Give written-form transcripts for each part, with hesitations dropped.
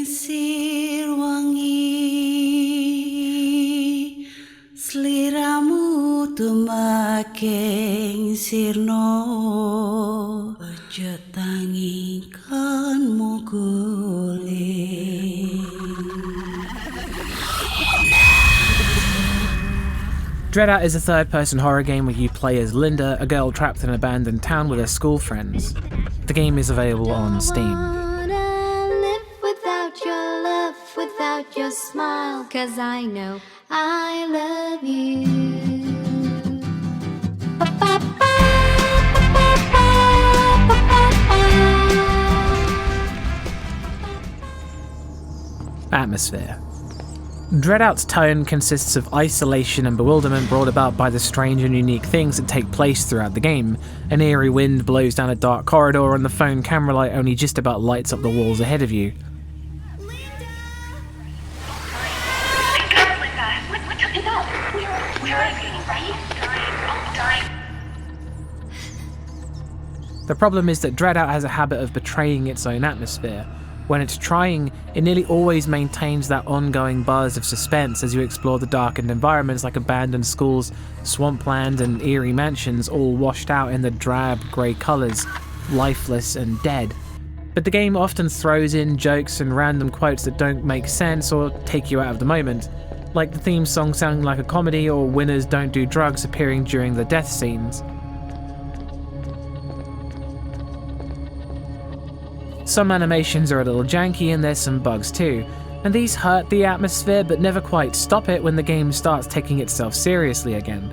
Kingsir wangi sliramu tumaking sirno ojo tangi kan muguling. DreadOut is a third-person horror game where you play as Linda, a girl trapped in an abandoned town with her school friends. The game is available on Steam. Without your smile, 'cause I know I love you. Atmosphere. DreadOut's tone consists of isolation and bewilderment brought about by the strange and unique things that take place throughout the game. An eerie wind blows down a dark corridor and the phone camera light only just about lights up the walls ahead of you. The problem is that DreadOut has a habit of betraying its own atmosphere. When it's trying, it nearly always maintains that ongoing buzz of suspense as you explore the darkened environments like abandoned schools, swampland, and eerie mansions, all washed out in the drab grey colours, lifeless and dead. But the game often throws in jokes and random quotes that don't make sense or take you out of the moment, like the theme song sounding like a comedy or "Winners don't do drugs" appearing during the death scenes. Some animations are a little janky and there's some bugs too, and these hurt the atmosphere but never quite stop it when the game starts taking itself seriously again.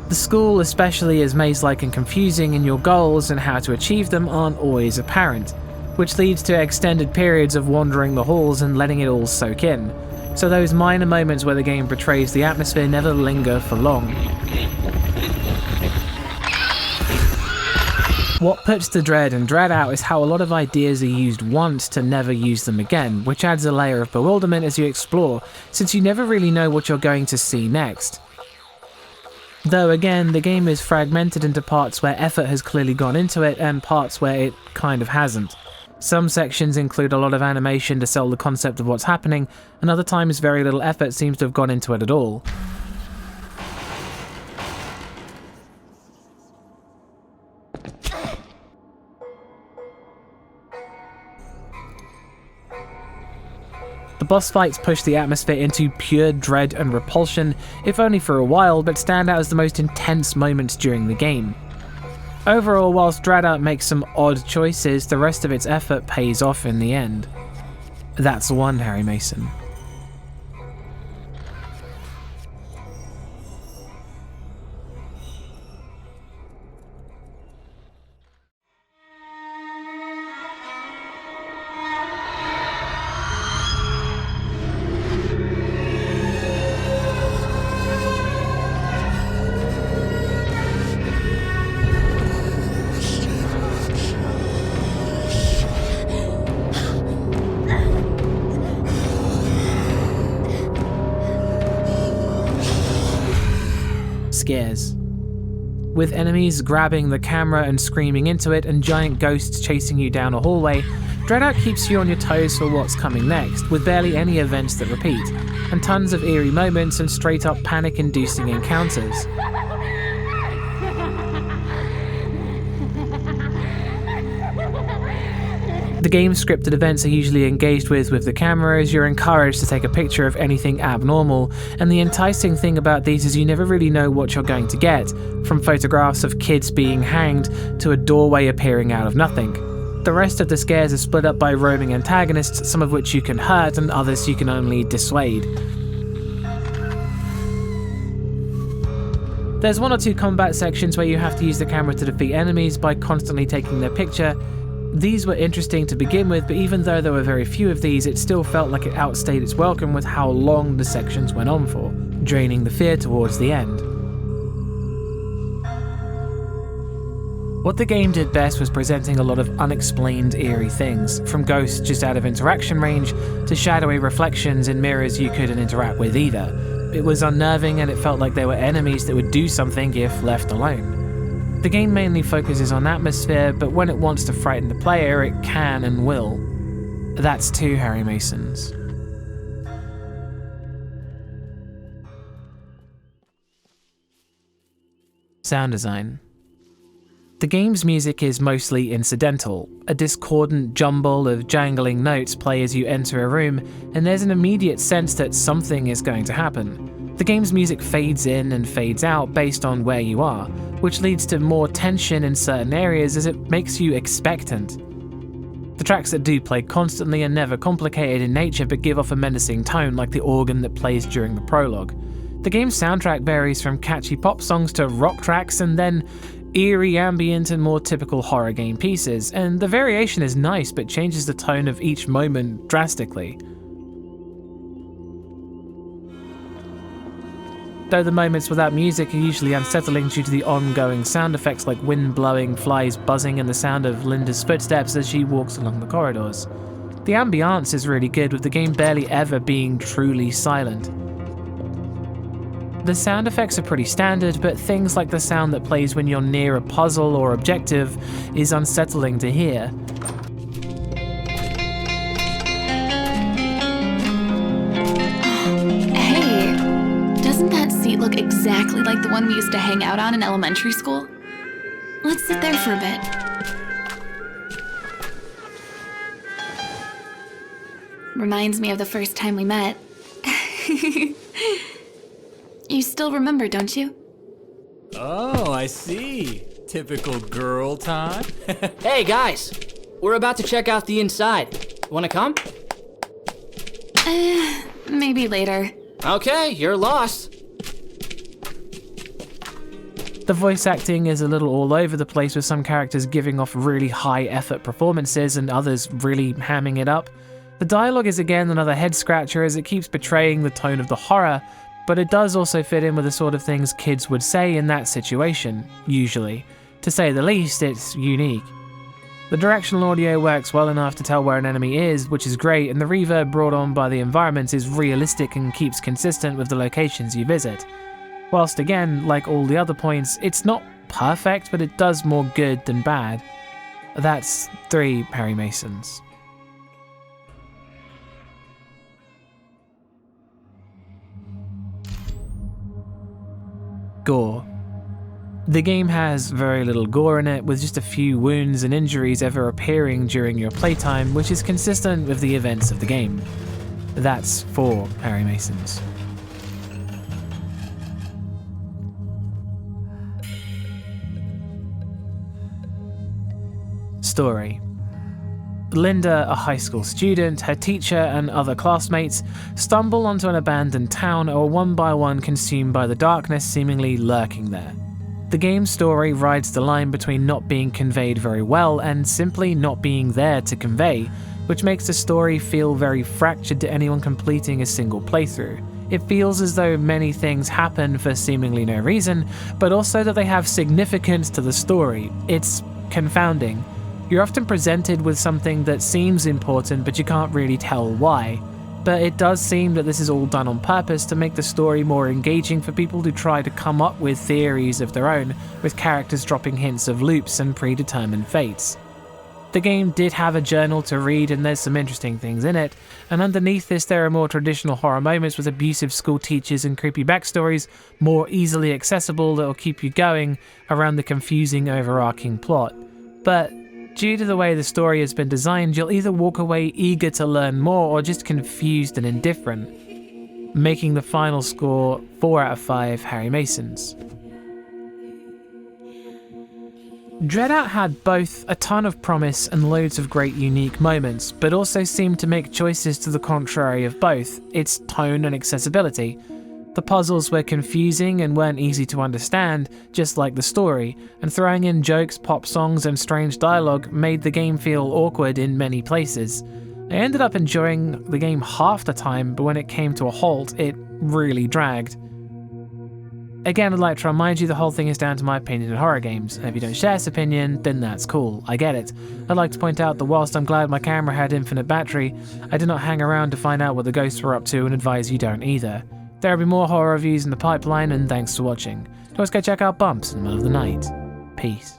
The school especially is maze-like and confusing, and your goals and how to achieve them aren't always apparent, which leads to extended periods of wandering the halls and letting it all soak in, so those minor moments where the game betrays the atmosphere never linger for long. What puts the dread in DreadOut is how a lot of ideas are used once to never use them again, which adds a layer of bewilderment as you explore, since you never really know what you're going to see next. Though again, the game is fragmented into parts where effort has clearly gone into it and parts where it kind of hasn't. Some sections include a lot of animation to sell the concept of what's happening, and other times very little effort seems to have gone into it at all. The boss fights push the atmosphere into pure dread and repulsion, if only for a while, but stand out as the most intense moments during the game. Overall, whilst DreadOut makes some odd choices, the rest of its effort pays off in the end. That's one Harry Mason. Scares. With enemies grabbing the camera and screaming into it and giant ghosts chasing you down a hallway, DreadOut keeps you on your toes for what's coming next, with barely any events that repeat, and tons of eerie moments and straight up panic-inducing encounters. The game's scripted events are usually engaged with the camera as you're encouraged to take a picture of anything abnormal, and the enticing thing about these is you never really know what you're going to get, from photographs of kids being hanged to a doorway appearing out of nothing. The rest of the scares are split up by roaming antagonists, some of which you can hurt and others you can only dissuade. There's one or two combat sections where you have to use the camera to defeat enemies by constantly taking their picture. These were interesting to begin with, but even though there were very few of these, it still felt like it outstayed its welcome with how long the sections went on for, draining the fear towards the end. What the game did best was presenting a lot of unexplained eerie things, from ghosts just out of interaction range, to shadowy reflections in mirrors you couldn't interact with either. It was unnerving and it felt like there were enemies that would do something if left alone. The game mainly focuses on atmosphere, but when it wants to frighten the player, it can and will. That's 2 Harry Masons. Sound design. The game's music is mostly incidental. A discordant jumble of jangling notes play as you enter a room, and there's an immediate sense that something is going to happen. The game's music fades in and fades out based on where you are, which leads to more tension in certain areas as it makes you expectant. The tracks that do play constantly are never complicated in nature but give off a menacing tone, like the organ that plays during the prologue. The game's soundtrack varies from catchy pop songs to rock tracks and then eerie, ambient, and more typical horror game pieces, and the variation is nice but changes the tone of each moment drastically. Though the moments without music are usually unsettling due to the ongoing sound effects like wind blowing, flies buzzing, and the sound of Linda's footsteps as she walks along the corridors. The ambiance is really good, with the game barely ever being truly silent. The sound effects are pretty standard, but things like the sound that plays when you're near a puzzle or objective is unsettling to hear. Hey, doesn't that seat look exactly like the one we used to hang out on in elementary school? Let's sit there for a bit. Reminds me of the first time we met. You still remember, don't you? Oh, I see. Typical girl time. Hey guys, we're about to check out the inside. Wanna come? Maybe later. Okay, you're lost. The voice acting is a little all over the place, with some characters giving off really high effort performances and others really hamming it up. The dialogue is again another head scratcher as it keeps betraying the tone of the horror, but it does also fit in with the sort of things kids would say in that situation, usually. To say the least, it's unique. The directional audio works well enough to tell where an enemy is, which is great, and the reverb brought on by the environments is realistic and keeps consistent with the locations you visit. Whilst again, like all the other points, it's not perfect, but it does more good than bad. That's 3 Harry Masons. Gore. The game has very little gore in it, with just a few wounds and injuries ever appearing during your playtime, which is consistent with the events of the game. That's 4 Harry Masons. Story. Linda, a high school student, her teacher, and other classmates stumble onto an abandoned town and are one by one consumed by the darkness seemingly lurking there. The game's story rides the line between not being conveyed very well and simply not being there to convey, which makes the story feel very fractured to anyone completing a single playthrough. It feels as though many things happen for seemingly no reason, but also that they have significance to the story. It's confounding. You're often presented with something that seems important, but you can't really tell why. But it does seem that this is all done on purpose to make the story more engaging for people who try to come up with theories of their own, with characters dropping hints of loops and predetermined fates. The game did have a journal to read, and there's some interesting things in it, and underneath this there are more traditional horror moments with abusive school teachers and creepy backstories, more easily accessible that will keep you going around the confusing overarching plot. But due to the way the story has been designed, you'll either walk away eager to learn more or just confused and indifferent, making the final score 4 out of 5 Harry Masons. DreadOut had both a ton of promise and loads of great unique moments, but also seemed to make choices to the contrary of both, its tone and accessibility. The puzzles were confusing and weren't easy to understand, just like the story, and throwing in jokes, pop songs, and strange dialogue made the game feel awkward in many places. I ended up enjoying the game half the time, but when it came to a halt, it really dragged. Again, I'd like to remind you the whole thing is down to my opinion in horror games, and if you don't share this opinion, then that's cool, I get it. I'd like to point out that whilst I'm glad my camera had infinite battery, I did not hang around to find out what the ghosts were up to and advise you don't either. There will be more horror reviews in the pipeline, and thanks for watching. Don't forget to go check out Bumps in the middle of the night. Peace.